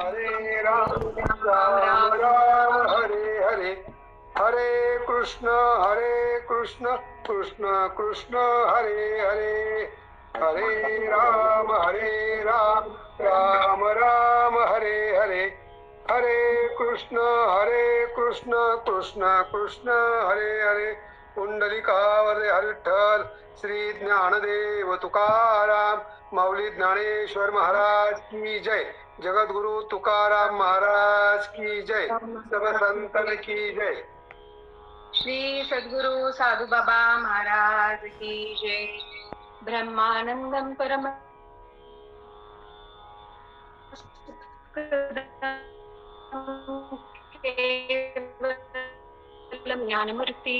हरे राम राम राम हरे हरे, हरे कृष्ण कृष्ण कृष्ण हरे हरे, हरे राम राम राम हरे हरे, हरे कृष्ण कृष्ण कृष्ण हरे हरे. पुंडलिकावरदे हरी विठ्ठल. श्री ज्ञानदेव तुकाराम माऊली ज्ञानेश्वर महाराज की जय. जगद्गुरु तुकाराम महाराज की जय. सब संतन की जय. श्री सद्गुरु साधू बाबा महाराज की जय. ब्रह्मानंदम परम ज्ञानमूर्ती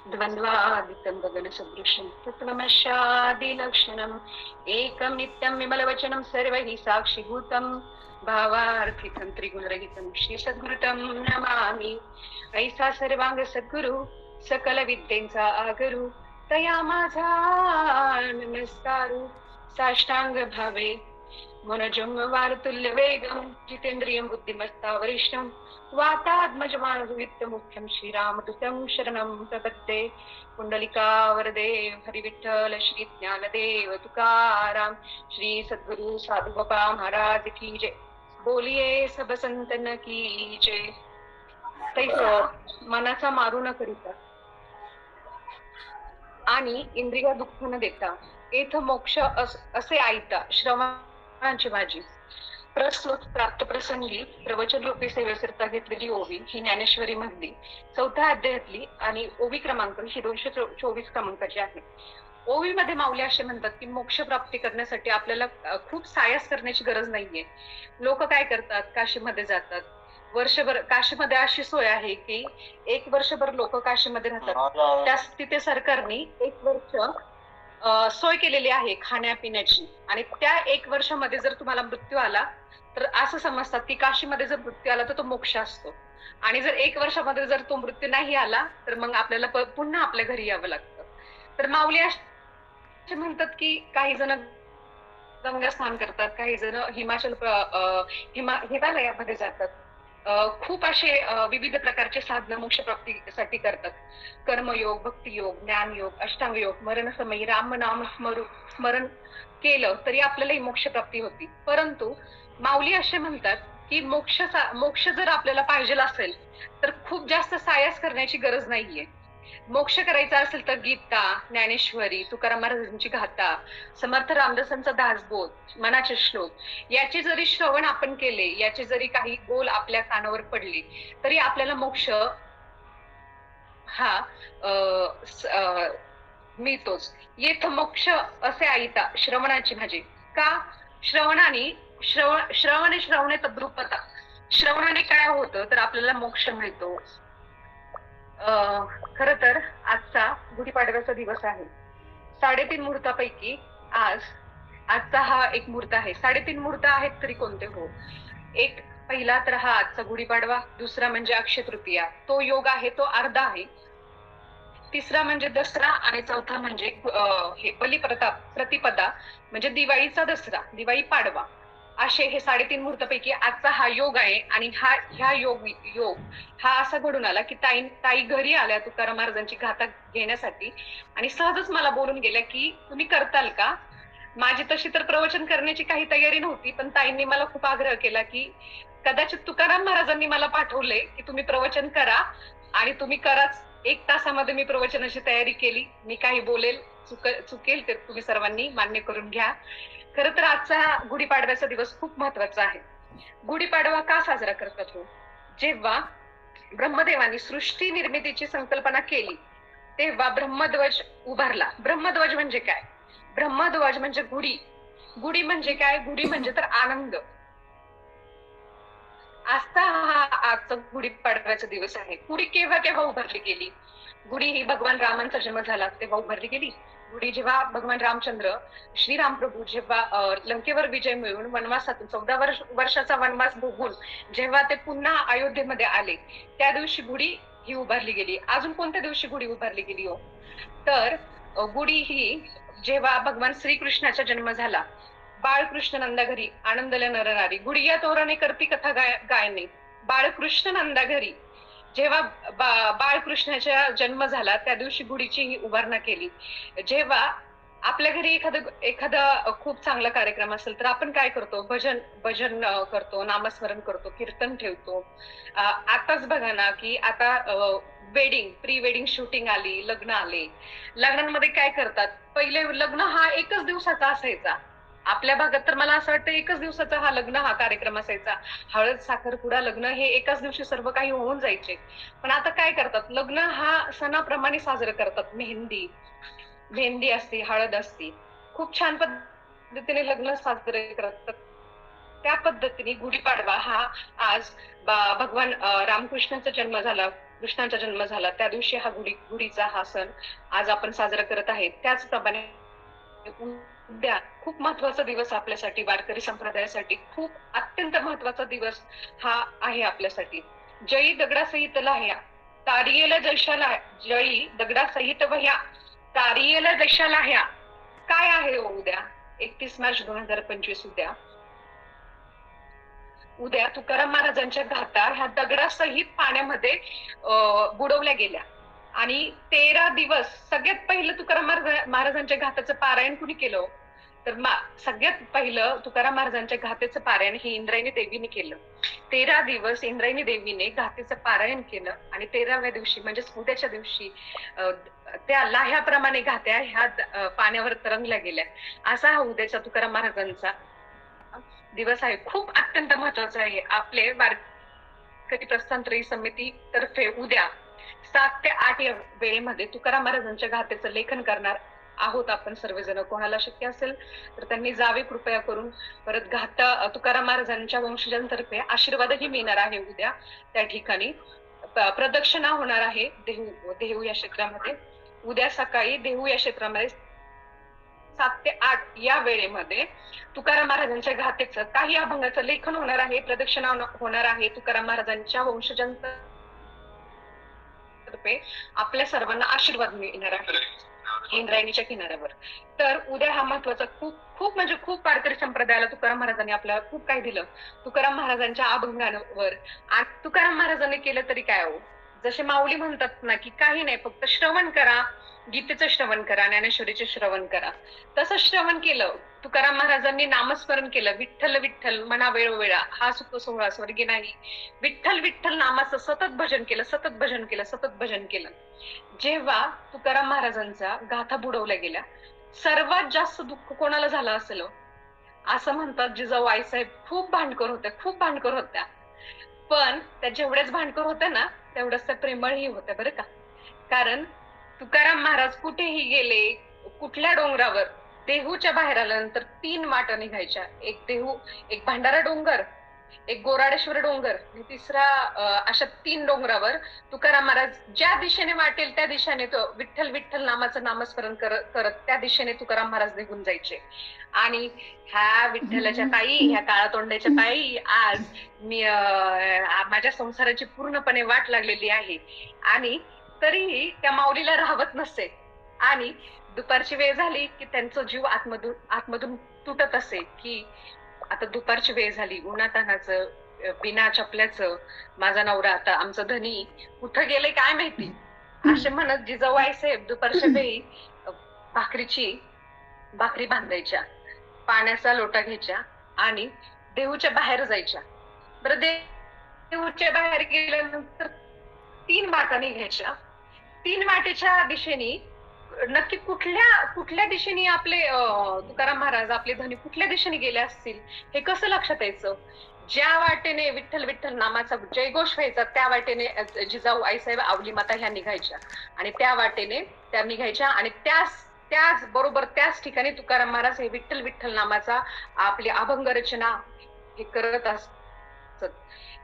द्वंद्वादितं गगन सदृशं तत्त्वमस्यादिलक्षणम् एकं नित्यं विमलवचनं सर्वैः साक्षीभूतं भावार्थितं त्रिगुणरहितं श्री सद्गुरुतं नमामि. ऐसा सर्वांग सद्गुरु सकल विद्येचा आगरू तया माझा नमस्कारू. साष्टांग भावे मनोजम वारतुल्य वेगम जितेंद्रियं बुद्धिमत्ता वरिष्ठं वातात्मजमानवित्त मुख्यं श्रीरामदूतं शरणं प्रपद्ये. पुंडलिकावरदे हरि विठ्ठल श्री ज्ञानदेव तुकाराम श्री सद्गुरु साधू बाबा महाराज की जय. बोलिये सब संतन की जय. मनाचा मारू न करिता आणि इंद्रिय दुःख न देता येथ मोक्ष असे ऐता श्रवणाची माझी. प्रस्तुत प्राप्त प्रसंगी प्रवचन रूपी सेवेकरता घेतलेली ओवी ही ज्ञानेश्वरी मधली 4थ्या अध्यायातली आणि ओवी क्रमांक ही 224 क्रमांकाची आहे. ओवी मध्ये माऊली असे म्हणतात की मोक्ष प्राप्ती करण्यासाठी आपल्याला खूप सायास करण्याची गरज नाहीये. लोक काय करतात, काशीमध्ये जातात, वर्षभर काशीमध्ये अशी सोय आहे की 1 वर्षभर लोक काशीमध्ये राहतात. त्यास तिथे सरकारने 1 वर्ष सोय केलेली आहे खाण्यापिण्याची. आणि त्या 1 वर्षामध्ये जर तुम्हाला मृत्यू आला तर असं समजतात की काशीमध्ये जर मृत्यू आला तर तो मोक्ष असतो. आणि जर 1 वर्षामध्ये जर तो मृत्यू नाही आला तर मग आपल्याला पुन्हा आपल्या घरी यावं लागतं. तर माऊली असे म्हणतात की काही जण गंगा स्नान करतात, काही जण हिमालयामध्ये जातात. खूप असे विविध प्रकारचे साधन मोक्ष प्राप्तीसाठी करतात. कर्मयोग, भक्तियोग, ज्ञानयोग, अष्टांगयोग, मरणसमयी रामनाम स्मरण केलं तरी आपल्याला मोक्ष प्राप्ती होती. परंतु माऊली असे म्हणतात की मोक्ष जर आपल्याला पाहिजे असेल तर खूप जास्त सायास करण्याची गरज नाहीये. मोक्ष करायचा असेल तर गीता, ज्ञानेश्वरी, तुकाराम महाराजांची गाथा, समर्थ रामदासांचा दासबोध, मनाचे श्लोक याचे जरी श्रवण आपण केले, याचे जरी काही बोल आपल्या कानावर पडले तरी आपल्याला मोक्ष हा मिळतोच. येथ मोक्ष असे ऐता श्रवणाची माझी. का? श्रवणे तद्रूपता. श्रवणाने काय होतं तर आपल्याला मोक्ष मिळतो. खर तर आजचा गुढीपाडव्याचा दिवस आहे. 3.5 मुहूर्तापैकी आजचा हा एक मुहूर्त आहे. 3.5 मुहूर्त आहेत तरी कोणते हो. एक पहिला तर हा आजचा गुढीपाडवा, दुसरा म्हणजे अक्षय तृतीया, तो योग आहे, तो अर्धा आहे. तिसरा म्हणजे दसरा आणि चौथा म्हणजे हे प्रतिपदा म्हणजे दिवाळीचा दसरा, दिवाळी पाडवा. असे हे 3.5 मुहूर्तापैकी आजचा हा योग आहे. आणि ह्या योग हा असा घडून आला की ताई घरी आल्या तुकाराम महाराजांची गाथा घेण्यासाठी आणि सहजच मला बोलून गेल्या की तुम्ही करताल का. माझी तशी तर प्रवचन करण्याची काही तयारी नव्हती, पण ताईंनी मला खूप आग्रह केला की कदाचित तुकाराम महाराजांनी मला पाठवले की तुम्ही प्रवचन करा आणि तुम्ही कराच. 1 तासामध्ये मी प्रवचनाची तयारी केली. मी काही बोलेल, चुकेल तर तुम्ही सर्वांनी मान्य करून घ्या. खरं तर आजचा गुढीपाडव्याचा दिवस खूप महत्वाचा आहे. गुढीपाडवा का साजरा करतात हो? जेव्हा ब्रह्मदेवानी सृष्टी निर्मितीची संकल्पना केली तेव्हा ब्रह्मध्वज उभारला. ब्रह्मध्वज म्हणजे काय? ब्रह्मध्वज म्हणजे गुढी. गुढी म्हणजे काय? गुढी म्हणजे तर आनंद. आजचा गुढीपाडव्याचा दिवस आहे. गुढी केव्हा उभारली गेली? गुढी ही भगवान रामांचा जन्म झाला तेव्हा उभारली गेली. गुढी जेव्हा भगवान रामचंद्र श्रीराम प्रभू जेव्हा लंकेवर विजय मिळवून वनवासातून 14 वर्षाचा वनवास भोगून जेव्हा ते पुन्हा अयोध्येमध्ये आले त्या दिवशी गुढी ही उभारली गेली. अजून कोणत्या दिवशी गुढी उभारली गेली हो? तर गुढी ही जेव्हा भगवान श्रीकृष्णाचा जन्म झाला बाळकृष्ण नंदा घरी आनंदल्या नरनारी, गुडिया तोरणे करती कथा गायने. बाळकृष्ण नंदा घरी, जेव्हा बाळकृष्णाचा जन्म झाला त्या दिवशी गुढीची ही उभारणा केली. जेव्हा आपल्या घरी एखादा खूप चांगला कार्यक्रम असेल तर आपण काय करतो, भजन भजन करतो, नामस्मरण करतो, कीर्तन ठेवतो. आताच बघा ना की आता प्री वेडिंग शूटिंग आली, लग्न आले. लग्नांमध्ये काय करतात, पहिले लग्न हा एकच दिवसाचा असायचा. आपल्या भागात तर मला असं वाटतं एकच दिवसाचा हा कार्यक्रम असायचा. हळद साखरपुडा लग्न हे एकाच दिवशी सर्व काही होऊन जायचे. पण आता काय करतात, लग्न हा सणाप्रमाणे साजरं करतात. मेहंदी मेहंदी असते, हळद असते, खूप छान पद्धतीने लग्न साजरे करतात. त्या पद्धतीने गुढीपाडवा हा आज भगवान रामकृष्णाचा जन्म झाला, कृष्णाचा जन्म झाला त्या दिवशी हा गुढीचा हा सण आज आपण साजरा करत आहे. त्याचप्रमाणे उद्या खूप महत्वाचा दिवस आपल्यासाठी, वारकरी संप्रदायासाठी खूप अत्यंत महत्वाचा दिवस हा आहे आपल्यासाठी. जळी दगडासहित लाह्या, तारियेला जैशाला, जळी दगडासहित वह्या, तारियेला जैशाला ह्या. काय आहे उद्या? 31 मार्च 2025 उद्या तुकाराम महाराजांच्या गाथा ह्या दगडासहित पाण्यामध्ये बुडवल्या गेल्या. आणि 13 दिवस सगळ्यात पहिलं तुकाराम महाराजांच्या गाथाचं पारायण कुणी केलं, तर सगळ्यात पहिलं तुकाराम महाराजांच्या गाथेचं पारायण हे इंद्रायणी देवीने केलं. 13 दिवस इंद्रायणी देवीने गाथेचं पारायण केलं आणि 13व्या दिवशी म्हणजे उद्याच्या दिवशी त्या लाह्याप्रमाणे गाथ्या ह्या पाण्यावर तरंगल्या गेल्या. असा हा उद्याचा तुकाराम महाराजांचा दिवस आहे. खूप अत्यंत महत्वाचा आहे. आपले वारकरी प्रस्थान त्रयी समिती तर्फे उद्या 7 ते 8 या वेळेमध्ये तुकाराम महाराजांच्या गाथेचं लेखन करणार आहोत आपण सर्वजण. कोणाला शक्य असेल तर त्यांनी जावे कृपया करून. परत गाथा तुकाराम महाराजांच्या वंशजांतर्फे आशीर्वादही मिळणार आहे उद्या. त्या ठिकाणी प्रदक्षिणा होणार आहे देहू या क्षेत्रामध्ये. उद्या सकाळी देहू या क्षेत्रामध्ये 7 ते 8 या वेळेमध्ये तुकाराम महाराजांच्या गाथेचं काही अभंगाचं लेखन होणार आहे, प्रदक्षिणा होणार आहे तुकाराम महाराजांच्या वंशजांतर्फे. आपल्या सर्वांना आशीर्वाद मिळणार आहे इंद्रायणीच्या किनाऱ्यावर. तर उद्या हा महत्वाचा खूप म्हणजे खूप वारकरी संप्रदायाला तुकाराम महाराजांनी आपल्याला खूप काही दिलं. तुकाराम महाराजांच्या अभंगांवर तुकाराम महाराजांनी केलं तरी काय हो, जसे माऊली म्हणतात ना की काही नाही, फक्त श्रवण करा, गीतेचं श्रवण करा, ज्ञानेश्वरीचे श्रवण करा. तसं श्रवण केलं, तुकाराम महाराजांनी नामस्मरण केलं, विठ्ठल विठ्ठल मना वेळोवेळा हा सुख सोहळा स्वर्गी नाही, विठ्ठल विठ्ठल नामाचं सतत भजन केलं, सतत भजन केलं, सतत भजन केलं. जेव्हा तुकाराम महाराजांचा गाथा बुडवल्या गेल्या, सर्वात जास्त दुःख कोणाला झालं असेल असं म्हणतात जिजाऊ आईसाहेब खूप भांडखोर होत्या, खूप भांडखोर होत्या. पण त्या जेवढ्याच भांडखोर होत्या ना तेवढ्याच त्या प्रेमळही होत्या बरं का. कारण तुकाराम महाराज कुठेही गेले, कुठल्या डोंगरावर, देहूच्या बाहेर आल्यानंतर 3 वाटा निघायच्या. एक देहू, एक भंडारा डोंगर, एक गोराडेश्वर डोंगर, तिसरा अशा 3 डोंगरावर तुकाराम महाराज ज्या दिशेने वाटेल त्या दिशेने तो विठ्ठल विठ्ठल नामाचं नामस्मरण करत त्या दिशेने तुकाराम महाराज निघून जायचे. आणि ह्या विठ्ठलाच्या ताई, ह्या काळा तोंड्याच्या ताई, आज मी माझ्या संसाराची पूर्णपणे वाट लागलेली आहे. आणि तरीही त्या माऊलीला राहवत नसे. आणि दुपारची वेळ झाली की त्यांचा जीव आतमधून तुटत असे की आता दुपारची वेळ झाली, उन्हातानाचं, बिना चपल्याचं माझा नवरा, आता आमचं धनी कुठं गेले काय माहिती, असे म्हणत जिजाऊ आईसाहेब दुपारच्या वेळी भाकरी बांधायच्या, पाण्याचा लोटा घ्यायच्या आणि देहूच्या बाहेर जायच्या. बरं, देहूच्या बाहेर गेल्यानंतर 3 वाटा निघायच्या. 3 वाटेच्या दिशेने नक्की कुठल्या दिशेने आपले तुकाराम महाराज, आपले धनी कुठल्या दिशेने गेले असतील हे कसं लक्षात यायचं. ज्या वाटेने विठ्ठल विठ्ठल नामाचा जयघोष व्हायचा त्या वाटेने जिजाऊ आईसाहेब आवली माता ह्या निघायच्या आणि त्या वाटेने त्या निघायच्या. आणि त्याच बरोबर त्याच ठिकाणी तुकाराम महाराज हे विठ्ठल विठ्ठल नामाचा आपली अभंग रचना हे करत असत.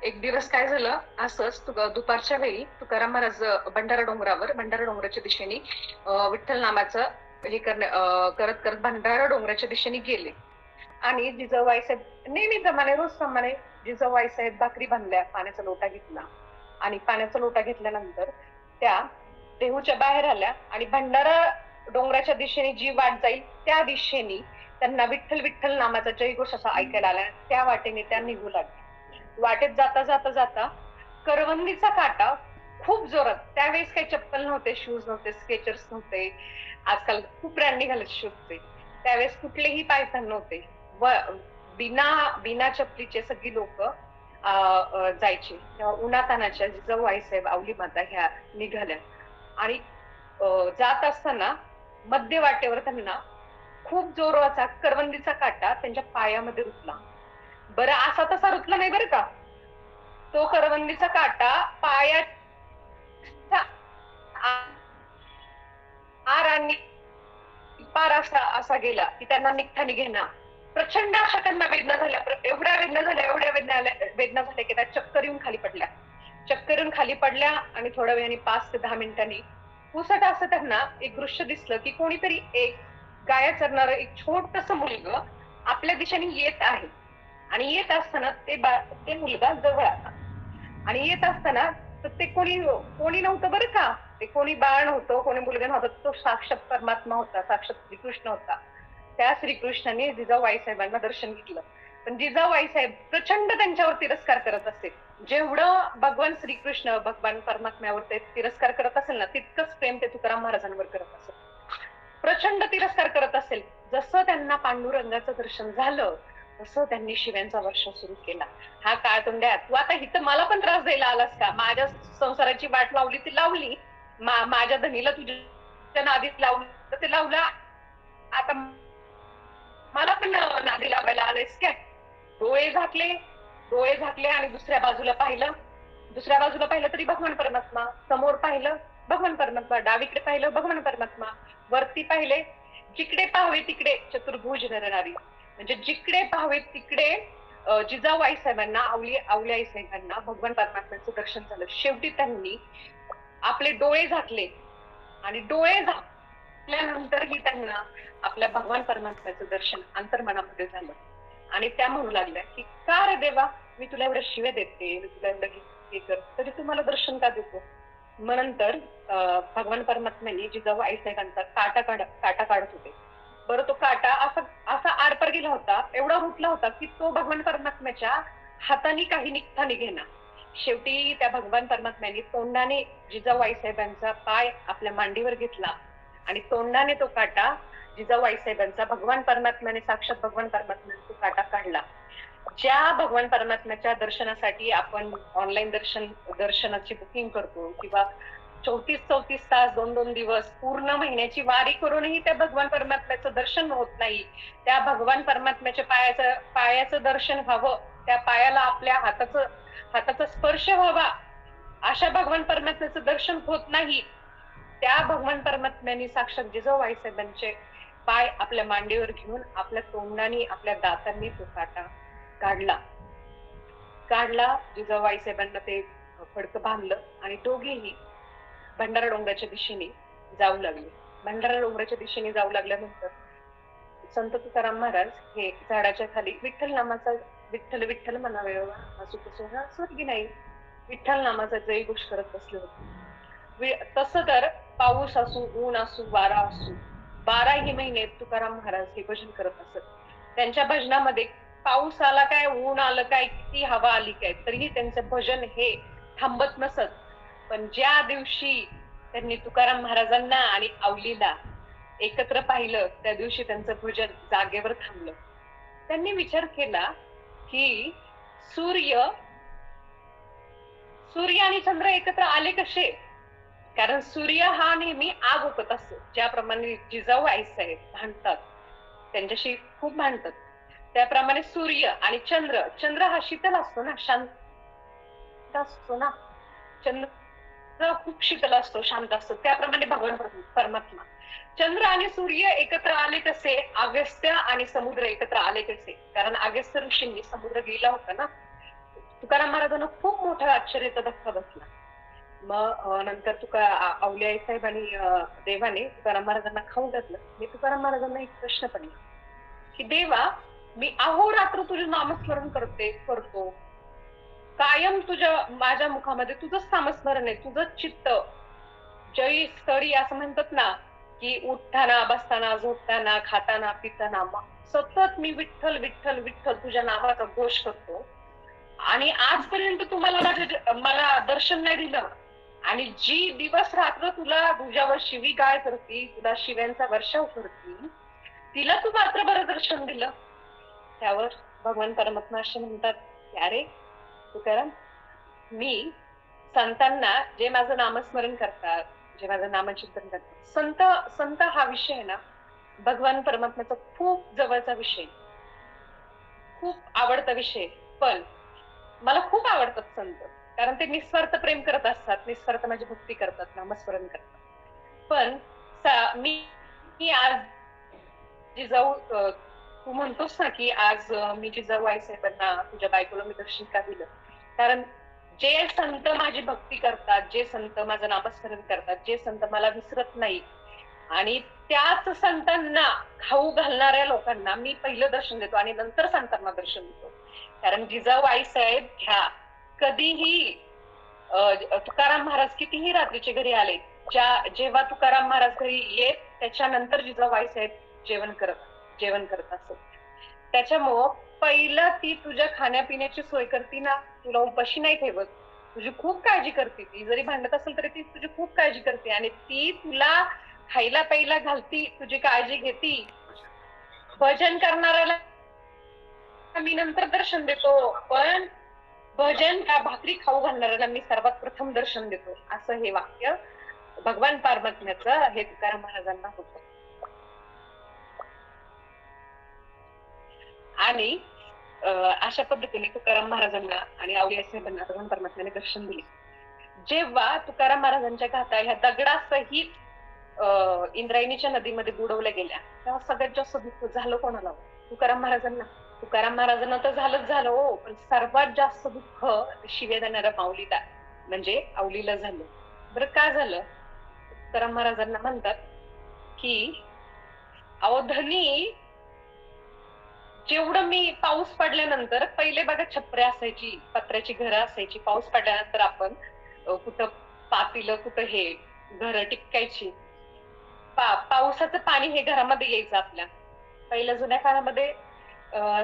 एक दिवस काय झालं, असंच दुपारच्या वेळी तुकाराम महाराज भंडारा डोंगराच्या दिशेने विठ्ठल नामाचं हे करत करत भंडारा डोंगराच्या दिशेने गेले. आणि जिजाऊ आईसाहेब नेहमीप्रमाणे रोजप्रमाणे जिजाऊ आईसाहेब भाकरी बांधल्या, पाण्याचा लोटा घेतला आणि पाण्याचा लोटा घेतल्यानंतर त्या देहूच्या बाहेर आल्या आणि भंडारा डोंगराच्या दिशेने जी वाट जाईल त्या दिशेने त्यांना विठ्ठल विठ्ठल नामाचा जयघोष असा ऐकायला आला. त्या वाटेने त्या निघू लागल्या. वाटेत जाता जाता जाता करवंदीचा काटा खूप जोरात, त्यावेळेस काही चप्पल नव्हते, शूज नव्हते, स्केचर्स नव्हते, आजकाल खूप ब्रँड निघाले शूजचे, त्यावेळेस कुठलेही पायथन नव्हते, व बिना बिना चपलीचे सगळी लोक जायचे. तेव्हा उन्हातानाच्या जिजाऊ आईसाहेब आवली माता ह्या निघाल्या आणि जात असताना मध्य वाटेवर त्यांना खूप जोराचा करवंदीचा काटा त्यांच्या पायामध्ये रुतला. बरं असा तसा रुतला नाही बरं का, तो करवंदीचा काटा पायाच्या आर आणि पार असा गेला की त्यांना निघता निघेना. प्रचंड अशा त्यांना वेदना झाल्या, एवढ्या वेदना झाल्या की त्या चक्कर येऊन खाली पडल्या. चक्कर येऊन खाली पडल्या आणि थोड्या वेळाने 5 ते 10 मिनिटांनी पुसट असं त्यांना एक दृश्य दिसलं की कोणीतरी एक गाया चरणारं एक छोटस मुलगा आपल्या दिशेने येत आहे. आणि येत असताना ते मुलगा जवळ आला आणि येत असताना ते कोणी नव्हतं बरं का, ते कोणी बाळ नव्हतं, कोणी मुलगा नव्हता, तो साक्षात परमात्मा होता, साक्षात श्रीकृष्ण होता. त्या श्रीकृष्णाने जिजाऊ आईसाहेबांना दर्शन घेतलं. पण जिजाऊ आईसाहेब प्रचंड त्यांच्यावर तिरस्कार करत असेल. जेवढं भगवान श्रीकृष्ण भगवान परमात्म्यावर ते तिरस्कार करत असेल ना, तितकंच प्रेम ते तुकाराम महाराजांवर करत असेल. प्रचंड तिरस्कार करत असेल. जसं त्यांना पांडुरंगाचं दर्शन झालं तसं त्यांनी शिव्यांचा वर्षाव सुरू केला. हा काळतोंड्या, तू आता इथं मला पण त्रास द्यायला आलास का? माझ्या संसाराची वाट लावली ती लावली, माझ्या धनीला तुझ्या नादीत लावलं तर ते लावलं, आता मला पण नादी लावायला आलेस काय? डोळे झाकले आणि दुसऱ्या बाजूला पाहिलं तरी भगवान परमात्मा, समोर पाहिलं भगवान परमात्मा, डावीकडे पाहिलं भगवान परमात्मा, वरती पाहिले, जिकडे पाहावे तिकडे चतुर्भुज नरनारी. म्हणजे जिकडे पाहावे तिकडे जिजाऊ आईसाहेबांना आवली आईसाहेबांना भगवान परमात्म्याचं दर्शन झालं. शेवटी त्यांनी आपले डोळे झाकले आणि डोळे झाकल्यानंतरही त्यांना आपल्या भगवान परमात्म्याचं दर्शन अंतर्मनामध्ये झालं. आणि त्या म्हणू लागल्या की का रे देवा, मी तुला एवढं शिव्या देते, मी तुला एवढं हे कर, तरी तुम्हाला दर्शन का देतो? मग नंतर भगवान परमात्म्याने जिजाऊ आईसाहेबांचा काटा काढत होते. बरं तो काटा असा आरपार गेला होता, एवढा रुतला होता की तो भगवान परमात्म्याच्या हाताने काही निघता निघेना. शेवटी त्या भगवान परमात्म्याने तोंडाने जिजाऊ आईसाहेबांचा पाय आपल्या मांडीवर घेतला आणि तोंडाने तो काटा जिजाऊ आईसाहेबांचा भगवान परमात्म्याने, साक्षात भगवान परमात्म्याने तो काटा काढला. ज्या भगवान परमात्म्याच्या दर्शनासाठी आपण ऑनलाईन दर्शनाची बुकिंग करतो किंवा 34 तास 2 दिवस पूर्ण महिन्याची वारी करूनही त्या भगवान परमात्म्याचं दर्शन होत नाही, त्या भगवान परमात्म्याच्या पायाचं दर्शन व्हावं, त्या पायाला आपल्या हाताचा स्पर्श व्हावा, अशा भगवान परमात्म्याचं दर्शन होत नाही. त्या भगवान परमात्म्याने साक्षात जिजाऊ आईसाहेबांचे पाय आपल्या मांडीवर घेऊन आपल्या तोंडाने आपल्या दातांनी तो काटा काढला. जिजाऊ आईसाहेबांना ते फडकं बांधलं आणि दोघेही भंडारा डोंगराच्या दिशेने जाऊ लागले. भंडारा डोंगराच्या दिशेने जाऊ लागल्यानंतर संत तुकाराम महाराज हे झाडाच्या खाली विठ्ठल नामाचा विठ्ठल विठ्ठल म्हणावे स्वर्गी नाही विठ्ठल नामाचा जयघोष करत बसले होते. तसं तर पाऊस असू, ऊन असू, वारा असू, 12ही महिने तुकाराम महाराज हे भजन करत असत. त्यांच्या भजनामध्ये पाऊस आला काय, ऊन आलं काय, किती हवा आली काय, तरीही त्यांचं भजन हे थांबत नसत. पण ज्या दिवशी त्यांनी तुकाराम महाराजांना आणि आवलीला एकत्र पाहिलं त्या दिवशी त्यांचं भजन जागेवर थांबलं. त्यांनी विचार केला की सूर्य आणि चंद्र एकत्र आले कसे? कारण सूर्य हा नेहमी आग ओकत असतो. ज्याप्रमाणे जिजाऊ आईसाहेब भांडतात, त्यांच्याशी खूप भांडतात, त्याप्रमाणे सूर्य आणि चंद्र हा शीतल असतो ना, शांत असतो ना, चंद्र खूप शीतल असतो, शांत असतो. त्याप्रमाणे भगवान परमात्मा चंद्र आणि सूर्य एकत्र आले कसे? अगस्त्य आणि समुद्र एकत्र आले कसे? कारण अगस्त्य ऋषींनी समुद्र गेला होता ना. तुकाराम महाराजांना खूप मोठा आश्चर्याचा धक्का बसला. मग नंतर आवली आईसाहेब आणि देवाने तुकाराम महाराजांना खाऊ घातलं. मी तुकाराम महाराजांना एक प्रश्न पडला की देवा, मी अहोरात्र तुझे नामस्मरण करतो, कायम माझ्या मुखामध्ये तुझंच नामस्मरण आहे, तुझंच चित्त जयी स्थळी असं म्हणतात ना, की उठताना, बसताना, झोपताना, खाताना, पिताना सतत मी विठ्ठल विठ्ठल विठ्ठल तुझ्या नावाचा घोष करतो आणि आजपर्यंत तुम्हाला मला दर्शन नाही दिलं आणि जी दिवस रात्र तुला तुझ्यावर शिवीगाळ करती, तुला शिव्यांचा वर्षाव करती, तिला तू मात्र बरं दर्शन दिलं. त्यावर भगवान परमात्मा असे म्हणतात की अरे तुकाराम, मी संतांना जे माझं नामस्मरण करतात, जे माझं नामचिंतन करतात, संत संत हा विषय आहे ना भगवान परमात्म्याचा खूप जवळचा विषय, खूप आवडता विषय. पण मला खूप आवडतात संत, कारण ते निस्वार्थ प्रेम करत असतात, निस्वार्थ माझी भक्ती करतात, नामस्मरण करतात. पण मी मी आज जिजाऊ तू म्हणतोस ना की आज मी जिजाऊ आईसाहेबांना तुझ्या बायकोला मी दर्शन का दिलं, कारण जे संत माझी भक्ती करतात, जे संत माझं नामस्मरण करतात, जे संत मला विसरत नाही आणि त्याच संतांना खाऊ घालणाऱ्या लोकांना मी पहिलं दर्शन देतो आणि नंतर संतांना दर्शन देतो. कारण जिजाऊ आईसाहेब ह्या कधीही तुकाराम महाराज कितीही रात्रीचे घरी आले, जेव्हा तुकाराम महाराज घरी येत त्याच्यानंतर जिजाऊ आईसाहेब जेवण करत असत. त्याच्यामुळं पहिलं ती तुझ्या खाण्यापिण्याची सोय करते ना, तुला उपाशी नाही ठेवत, तुझी खूप काळजी करते. ती जरी भांडत असेल तरी ती तुझी खूप काळजी करते आणि ती तुला खायला प्यायला घालती, तुझी काळजी घेती. भजन करणाऱ्याला मी नंतर दर्शन देतो, पण भजन का भाकरी खाऊ घालणाऱ्याला मी सर्वात प्रथम दर्शन देतो, असं हे वाक्य भगवान परमात्म्याचं हे तुकाराम महाराजांना होतं. आणि अशा पद्धतीने तुकाराम महाराजांना आणि आवली साहेबांना भगवान परमात्म्याने दर्शन दिले. जेव्हा तुकाराम महाराजांच्या घाता ह्या दगडासहित इंद्रायणीच्या नदीमध्ये बुडवल्या गेल्या, तेव्हा सगळ्यात जास्त दुःख झालं कोणाला? तुकाराम महाराजांना. तुकाराम महाराजांना तर झालंच झालं हो, पण सर्वात जास्त दुःख शिव्या देणाऱ्या माऊलीला म्हणजे आवलीला झालं. बरं का झालं? तुकाराम महाराजांना म्हणतात की अहो धनी, जेवढं मी पाऊस पडल्यानंतर पहिले बघा छपऱ्या असायची, पत्र्याची घरं असायची, पाऊस पडल्यानंतर आपण कुठं पातीलं कुठं हे घरं टिपकायची. पावसाचं पाणी हे घरामध्ये यायचं आपल्या. पहिल्या जुन्या काळामध्ये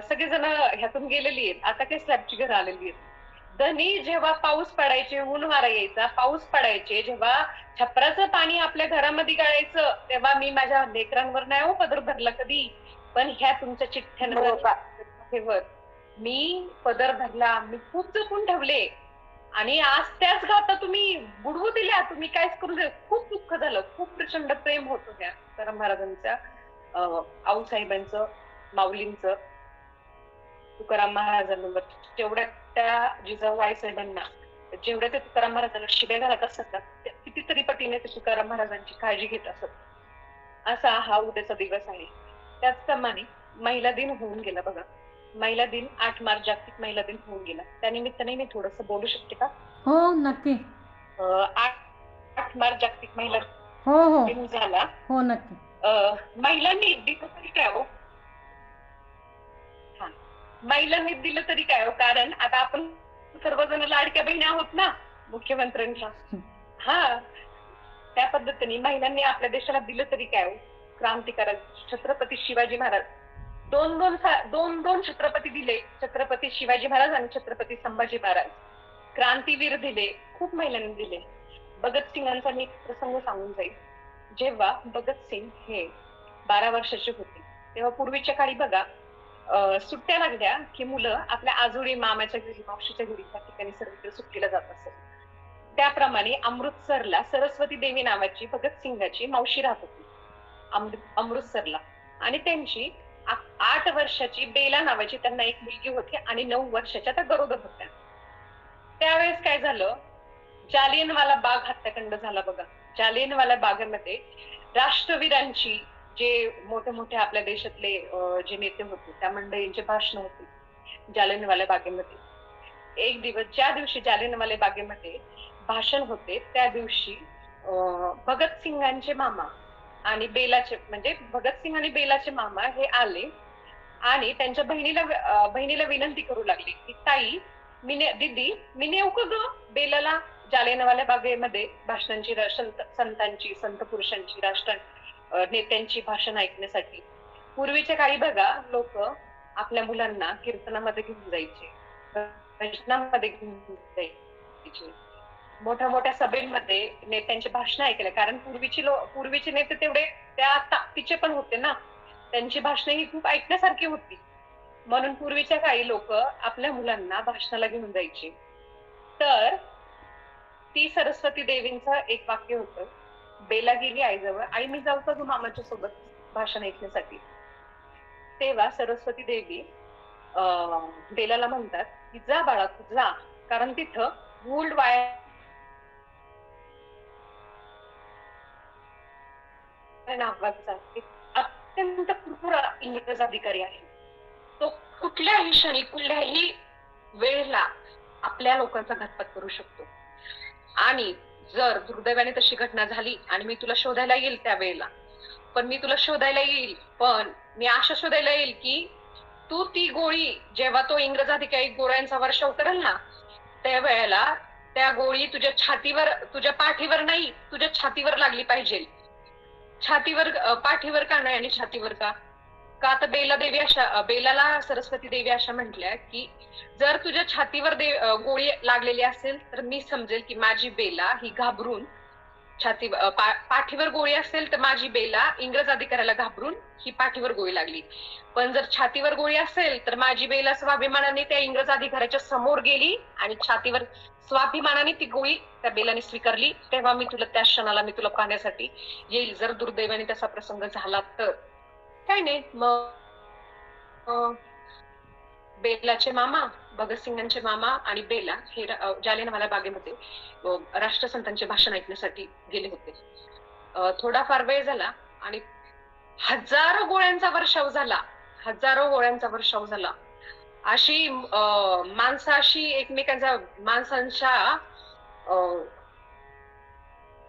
सगळेजण ह्यातून गेलेली आहेत, आता काही स्लॅबची घरं आलेली आहेत. धनी जेव्हा पाऊस पडायचे, ऊन वारा यायचा, पाऊस पडायचे, जेव्हा छपराचं पाणी आपल्या घरामध्ये गाळायचं, तेव्हा मी माझ्या लेकरांवर नाही हो पदर भरला कधी, पण ह्या तुमच्या चिठ्ठ्यांवर ठेवत मी पदर धरला, मी खूप जपून ठेवले आणि आज त्याच घाता तुम्ही बुडवू दिल्या, तुम्ही काहीच करू दे. खूप दुःख झालं, खूप प्रचंड प्रेम होत त्या तुकाराम महाराजांच्या आऊसाहेबांचं, माऊलींचं तुकाराम महाराजांवर. जेवढ्या त्या जिजाऊ आईसाहेबांना, जेवढ्या ते तुकाराम महाराजांना शिव्या घालत असत ना, कितीतरी पटीने ते तुकाराम महाराजांची काळजी घेत असत. असा हा उद्याचा दिवस आहे. त्याचप्रमाणे महिला दिन होऊन गेला बघा. महिला दिन 8 मार्च जागतिक महिला दिन होऊन गेला. त्यानिमित्ताने मी थोडस बोलू शकते का? हो नक्की. 8 मार्च जागतिक महिला हो दिन झाला. हो नक्की. महिलांनी दिलं तरी काय हो, महिलांनी दिलं तरी काय हो, कारण आता आपण सर्वजण लाडक्या बहिणी आहोत ना मुख्यमंत्र्यांच्या. हा, त्या पद्धतीने महिलांनी आपल्या देशाला दिलं तरी काय हो. क्रांतिकारक छत्रपती शिवाजी महाराज दोन छत्रपती दिले, छत्रपती शिवाजी महाराज आणि छत्रपती संभाजी महाराज. क्रांतीवीर दिले, खूप महिलांनी दिले. भगतसिंगांचा मी प्रसंग सांगून जाईल. जेव्हा भगतसिंग हे 12 वर्षाचे होते, तेव्हा पूर्वीच्या काळी बघा सुट्ट्या लागल्या की मुलं आपल्या आजोळी, मामाच्या घरी, मावशीच्या घरी त्या ठिकाणी सर्वत्र सुट्टीला जात असत. त्याप्रमाणे अमृतसरला सरस्वती देवी नावाची भगतसिंगाची मावशी राहत होती अमृतसरला, आणि त्यांची 8 वर्षाची बेला नावाची त्यांना एक मुलगी होती आणि 9 वर्षाच्या त्या गरोदर होत्या. त्यावेळेस काय झालं, जालियनवाला बाग हत्याकांड झाला बघा. जालियनवाला बागेमध्ये राष्ट्रवीरांची, जे मोठे मोठे आपल्या देशातले जे नेते होते त्या मंडळींचे भाषण होते जालियनवाला बागेमध्ये. एक दिवस, ज्या दिवशी जालियनवाला बागेमध्ये भाषण होते त्या दिवशी भगतसिंगांचे मामा आणि बेलाचे, म्हणजे भगतसिंग आणि बेलाचे मामा हे आले आणि त्यांच्या बहिणीला विनंती करू लागली की ताई, दीदी मी नेऊ का ग बेलाला जालियनवाला बागेमध्ये भाषणांची, संतांची, संत पुरुषांची, राष्ट्र नेत्यांची भाषण ऐकण्यासाठी. पूर्वीच्या काळी बघा लोक आपल्या मुलांना कीर्तनामध्ये घेऊन जायचे, भजनामध्ये घेऊन जायचे, मोठ्या मोठ्या सभेमध्ये नेत्यांचे भाषण ऐकले. कारण पूर्वीचे नेते तेवढे त्या ताकदीचे पण होते ना, त्यांची भाषणे ही खूप ऐकण्यासारखी होती. म्हणून पूर्वीच्या काळी लोक आपल्या मुलांना भाषणाला घेऊन जायचे. तर ती सरस्वती देवींचं एक वाक्य होतं, बेला गेली आईजवळ, आई मी जाऊ का तू मामाच्या सोबत भाषण ऐकण्यासाठी. तेव्हा सरस्वती देवी बेलाला म्हणतात की जा बाळा तू जा, कारण तिथं वूल्ड वायर नावाचा एक अत्यंत क्रूर इंग्रज अधिकारी आहे. तो कुठल्याही क्षणी कुठल्याही वेळेला आपल्या लोकांचा घातपात करू शकतो. आणि जर दुर्दैवाने तशी घटना झाली आणि मी तुला शोधायला येईल त्यावेळेला, पण मी अशा शोधायला येईल की तू ती गोळी, जेव्हा तो इंग्रज अधिकारी गोळ्यांचा वर्षाव करेल ना, त्यावेळेला त्या गोळी तुझ्या छातीवर, तुझ्या पाठीवर नाही, तुझ्या छातीवर लागली पाहिजे. पाठीवर का नाही आणि छातीवर का? का तर बेलाला सरस्वती देवी अशा म्हटल्या की जर तुझ्या छातीवर गोळी लागलेली असेल तर मी समजेल की माझी बेला ही घाबरून पाठीवर गोळी असेल तर माझी बेला इंग्रज अधिकाऱ्याला घाबरून ही पाठीवर गोळी लागली. पण जर छातीवर गोळी असेल तर माझी बेला स्वाभिमानाने त्या इंग्रज अधिकाऱ्याच्या समोर गेली आणि छातीवर स्वाभिमानाने ती गोळी त्या बेलाने स्वीकारली. तेव्हा मी क्षणाला तुला पाहण्यासाठी येईल. जर दुर्दैवाने तसा प्रसंग झाला तर काय नाही, मग बेलाचे मामा, भगतसिंगांचे मामा आणि बेला हे जालियनवाला बागेमध्ये राष्ट्रसंतांचे भाषण ऐकण्यासाठी गेले होते. थोडाफार वेळ झाला आणि हजारो गोळ्यांचा वर्षाव झाला. अशी माणसाशी एकमेकांचा, माणसांच्या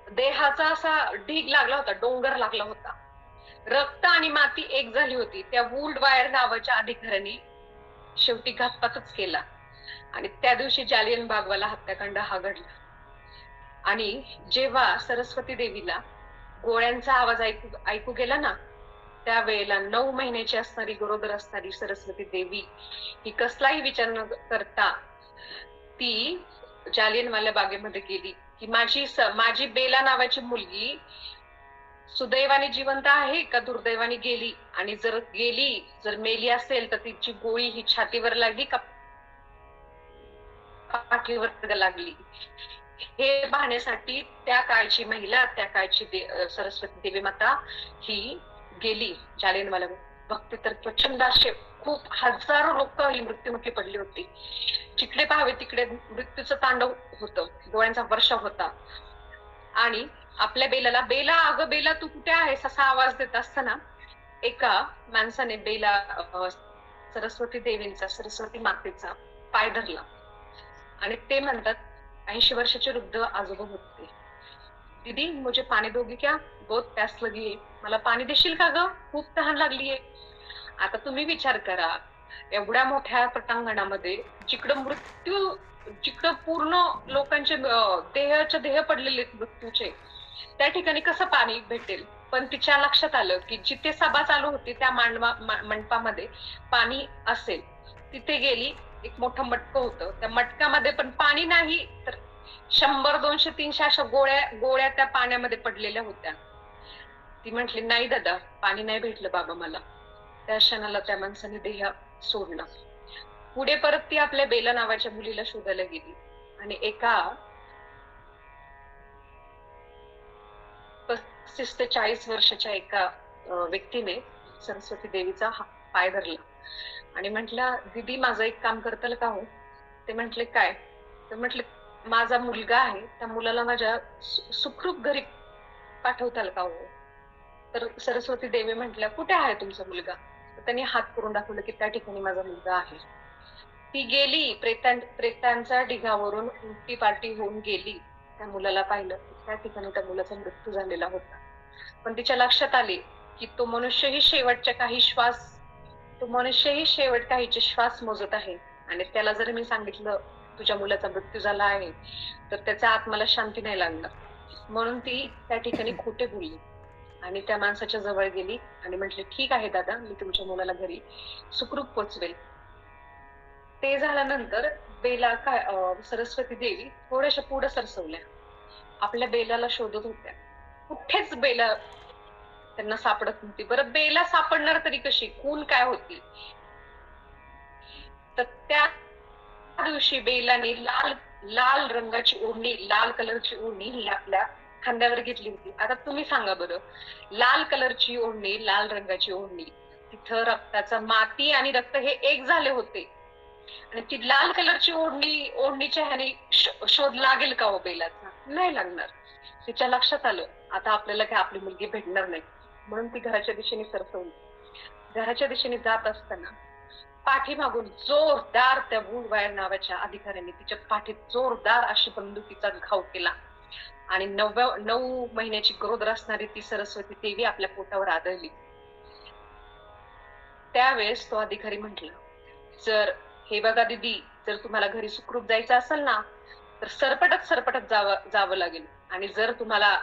देहाचा असा ढीग लागला होता, डोंगर लागला होता. रक्त आणि माती एक झाली होती. त्या वूल्ड वायर नावाच्या अधिकाऱ्यांनी शेवटी घातपातच केला आणि त्या दिवशी जालियन बागवाला हत्याकांड हा घडला. आणि जेव्हा सरस्वती देवीला गोळ्यांचा आवाज ऐकू गेला ना, त्यावेळेला 9 महिन्याची असणारी, गरोदर असणारी सरस्वती देवी ही कसलाही विचार न करता ती जालियनवाल्या बागेमध्ये गेली की माझी बेला नावाची मुलगी सुदैवाने जिवंत आहे का दुर्दैवाने गेली, आणि जर मेली असेल तर तिची गोळी ही छातीवर लागली का पाठीवर लागली, हे पाहण्यासाठी त्या काळची महिला, त्या काळची सरस्वती देवी माता ही गेली जालियनवाला. भक्ती तर प्रचंड असे खूप हजारो लोक ही मृत्युमुखी पडली होती. जिकडे पाहावे तिकडे मृत्यूचं तांडव होतं, डोळ्यांचा वर्षाव होता. आणि आपल्या बेला अगं बेला तू कुठे आहेस असा आवाज देत असताना एका माणसाने सरस्वती मातेचा पाय धरला आणि ते म्हणतात, 80 वर्षाचे वृद्ध आजोबा होते, दीदी मुझे पाणी दोगी क्या, बहुत प्यास लगी है, मला पाणी देशील का ग, खूप तहान लागलीये. आता तुम्ही विचार करा, एवढ्या मोठ्या पटांगणामध्ये जिकडं पूर्ण लोकांचे देह पडलेले मृत्यूचे, त्या ठिकाणी कसं पाणी भेटेल. पण तिच्या लक्षात आलं की जिथे सभा चालू होती त्या मंडपामध्ये पाणी असेल. तिथे गेली, एक मोठं मटकं होतं, त्या मटक्यामध्ये पण पाणी नाही तर 100, 200, 300 अशा गोळ्या त्या पाण्यामध्ये पडलेल्या होत्या. ती म्हटली, नाही दादा, पाणी नाही भेटलं बाबा मला. त्या क्षणाला त्या माणसाने देह सोडला. पुढे परत ती आपल्या बेला नावाच्या मुलीला शोधायला गेली आणि एका 35 ते 40 वर्षाच्या एका व्यक्तीने सरस्वती देवीचा पाय धरला आणि म्हटलं, दीदी माझं एक काम करताल का हो. ते म्हटले, काय. तर म्हटले, माझा मुलगा आहे, त्या मुलाला माझ्या सुखरूप घरी पाठवताल का हो. तर सरस्वती देवी म्हटल्या, कुठे आहे तुमचा मुलगा. तर त्यांनी हात करून दाखवलं की त्या ठिकाणी माझा मुलगा आहे. ती गेली, प्रेतांच्या ढिगावरून उलटी पालटी होऊन गेली, त्या मुलाला पाहिलं, त्या ठिकाणी त्या मुलाचा मृत्यू झालेला होता. पण तिच्या लक्षात आले की तो मनुष्यही शेवट काहीचे श्वास मोजत आहे आणि त्याला जर मी सांगितलं तुझ्या मुलाचा मृत्यू झाला आहे तर त्याच्या आत्म्याला शांती नाही लागणार. म्हणून ती त्या ठिकाणी खोटे बोलली. आणि त्या माणसाच्या जवळ गेली आणि म्हटले, ठीक आहे दादा, मी तुमच्या मुलाला घरी सुखरूप पोचवेल. ते झाल्यानंतर बेला काय सरस्वती देवी थोड्याशा पुढे सरसवल्या, आपल्या बेलाला शोधत होत्या. कुठेच बेला त्यांना सापडत नव्हती. बरं, बेला सापडणार तरी कशी, खून काय होती? तर त्या दिवशी बेलाने लाल लाल रंगाची ओढणी, लाल कलरची ओढणी ही आपल्या खांद्यावर घेतली होती. आता तुम्ही सांगा बरं, लाल कलरची ओढणी, लाल रंगाची ओढणी, तिथं रक्ताचा माती आणि रक्त हे एक झाले होते. आणि ती लाल कलरची ओढणीच्या ह्याने शोध लागेल का हो बेलाचा? नाही लागणार. तिच्या लक्षात आलं, आता आपल्याला काय आपली मुलगी भेटणार नाही, म्हणून ती घराच्या दिशेने सरसवली. घराच्या दिशेने जात असताना पाठीमागून जोरदार त्या वूडवायर नावाच्या अधिकाऱ्यांनी तिच्या पाठीत जोरदार अशी बंदुकीचा घाव केला आणि 9 महिन्याची गरोदर असणारी ती सरस्वती देवी आपल्या पोटावर आदळली. त्यावेळेस तो अधिकारी म्हटला, जर हे बघा दीदी, जर तुम्हाला घरी सुखरूप जायचं असेल ना, तर सरपटत जावं लागेल. आणि जर तुम्हाला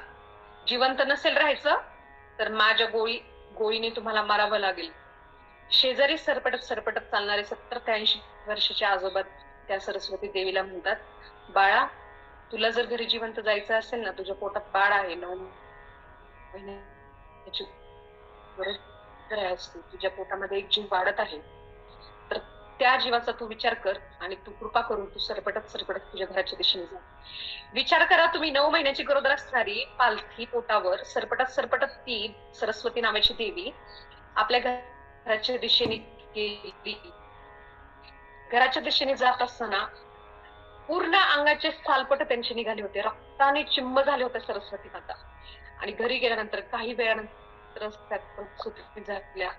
जिवंत नसेल राहायचं, तर माझ्या गोळीने तुम्हाला मारावं लागेल. शेजारी सरपटत चालणारे 70 ते 80 वर्षाचे आजोबा त्या सरस्वती देवीला म्हणतात, बाळा, तुला जर घरी जिवंत जायचं असेल ना, तुझ्या पोटात बाळ आहे, 9 महिन्याची गरोदर आहेस तू, तुझ्या पोटामध्ये एक जीव वाढत आहे, तर त्या जीवाचा तू विचार कर आणि तू कृपा करून तू सरपटत तुझ्या घराच्या दिशेने जा. विचार करा तुम्ही, 9 महिन्याची गरोदर असणारी पालखी पोटावर सरपटत ती सरस्वती नावाची देवी आपल्या घराच्या दिशेने गेली. घराच्या दिशेने जात असताना पूर्ण अंगाचे सालपट त्यांचे निघाले होते, रक्ताने चिंब झाले होते सरस्वती माता. आणि घरी गेल्यानंतर काही वेळानंतर झाल्या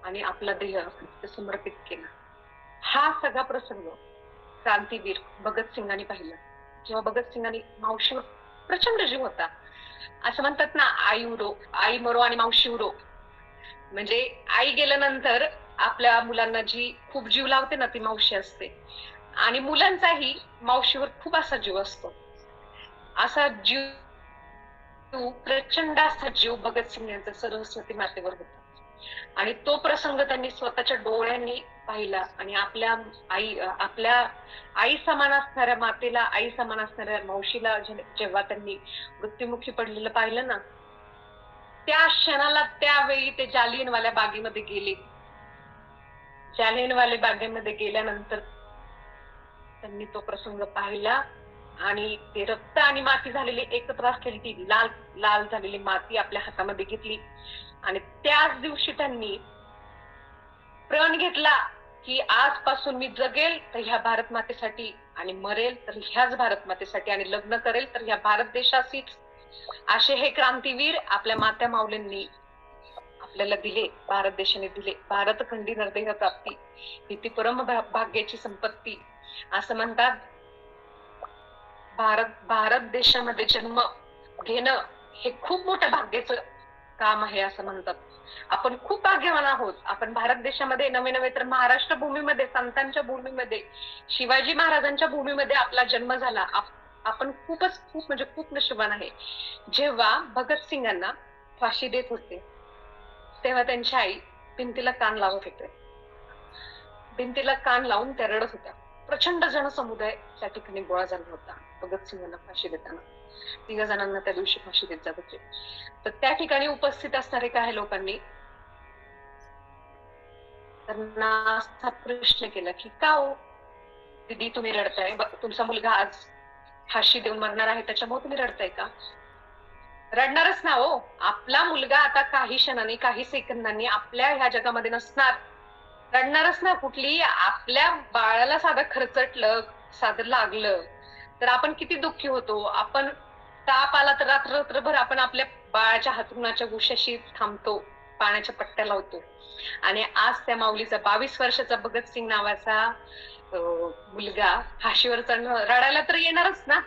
आणि आपला देह समर्पित केला. हा सगळा प्रसंग क्रांतीवीर भगतसिंगांनी पाहिला. जेव्हा भगतसिंगांनी मावशीवर प्रचंड जीव होता, असं म्हणतात ना, आई मरो आणि मावशी उरो, म्हणजे आई गेल्यानंतर आपल्या मुलांना जी खूप जीव लावते ना, ती मावशी असते. आणि मुलांचाही मावशीवर खूप असा जीव असतो. असा जीव, प्रचंड असा जीव भगतसिंग यांचा सरस्वती मातेवर होता. आणि तो प्रसंग त्यांनी स्वतःच्या डोळ्यांनी पाहिला. आणि आपल्या आई समान असणाऱ्या मातेला, आई समान असणाऱ्या मावशीला जेव्हा त्यांनी मृत्युमुखी पडलेलं पाहिलं ना, त्या क्षणाला, त्यावेळी ते जालियनवाल्या बागेमध्ये गेले. जालियनवाले बागेमध्ये गेल्यानंतर त्यांनी तो प्रसंग पाहिला आणि ते रक्त आणि माती झालेली एकत्र असलेली ती लाल लाल झालेली माती आपल्या हातामध्ये घेतली. आणि त्याच दिवशी त्यांनी प्रण घेतला की आजपासून मी जगेल तर ह्या भारत मातेसाठी, आणि मरेल तर ह्याच भारत मातेसाठी, आणि लग्न करेल तर ह्या भारत देशाशीच. असे हे क्रांतीवीर आपल्या मात्या माऊलींनी आपल्याला दिले, भारत देशाने दिले. भारत खंडी नरदेह प्राप्ती ही ती परम भाग्याची संपत्ती. असं म्हणतात, भारत देशामध्ये जन्म घेणं हे खूप मोठं भाग्याचं काम आहे असं म्हणतात. आपण खूप भाग्यवान आहोत. आपण भारत देशामध्ये नवे तर महाराष्ट्र भूमीमध्ये, संतांच्या भूमीमध्ये, शिवाजी महाराजांच्या भूमीमध्ये आपला जन्म झाला. आपण खूप म्हणजे खूप नशीबवान आहे. जेव्हा भगतसिंगांना फाशी देत होते तेव्हा त्यांची आई भिंतीला कान लावत होते. भिंतीला कान लावून त्या रडत होत्या. प्रचंड जनसमुदाय त्या ठिकाणी गोळा झाला होता भगतसिंगांना फाशी देताना. 3 जणांना त्या दिवशी फाशी देत जात होते. तर त्या ठिकाणी उपस्थित असणारे काही लोकांनी त्यांना असा प्रश्न केला की, का हो दीदी तुम्ही रडताय? तुमचा मुलगा आज फाशी देऊन मरणार आहे, त्याच्यामुळे तुम्ही रडताय का? रडणारच ना हो. आपला मुलगा आता काही क्षणांनी, काही सेकंदांनी आपल्या ह्या जगामध्ये नसणार. रडणारच ना. कुठली आपल्या बाळाला साधं खरचटलं, साधं लागलं तर आपण किती दुःखी होतो. आपण ताप आला तर रात्रभर आपण आपल्या बाळाच्या हातरुणाच्या गुशाशी थांबतो, पाण्याच्या पट्ट्या लावतो. आणि आज त्या माऊलीचा 22 वर्षाचा भगतसिंग नावाचा मुलगा फाशीवर चढणं, रडायला तर येणारच ना.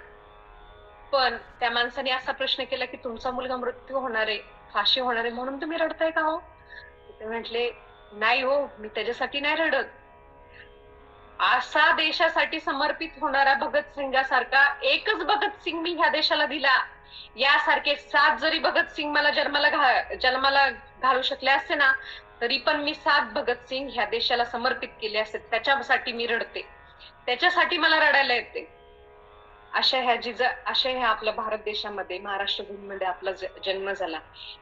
पण त्या माणसाने असा प्रश्न केला की, तुमचा मुलगा मृत्यू होणार आहे, फाशी होणार आहे, म्हणून तुम्ही रडताय का हो? ते म्हटले, नाही हो, मी त्याच्यासाठी नाही रडत. असा देशासाठी समर्पित होणारा भगत सिंगासारखा एकच भगत सिंग मी ह्या देशाला दिला, यासारखे 7 जरी भगत सिंग मला जन्माला घालू शकले असते ना, तरी पण मी 7 भगत सिंग ह्या देशाला समर्पित केले असते. त्याच्यासाठी मी रडते, त्याच्यासाठी मला रडायला येते. अशा ह्या आपल्या भारत देशामध्ये, महाराष्ट्र भूमीमध्ये आपला जन्म झाला.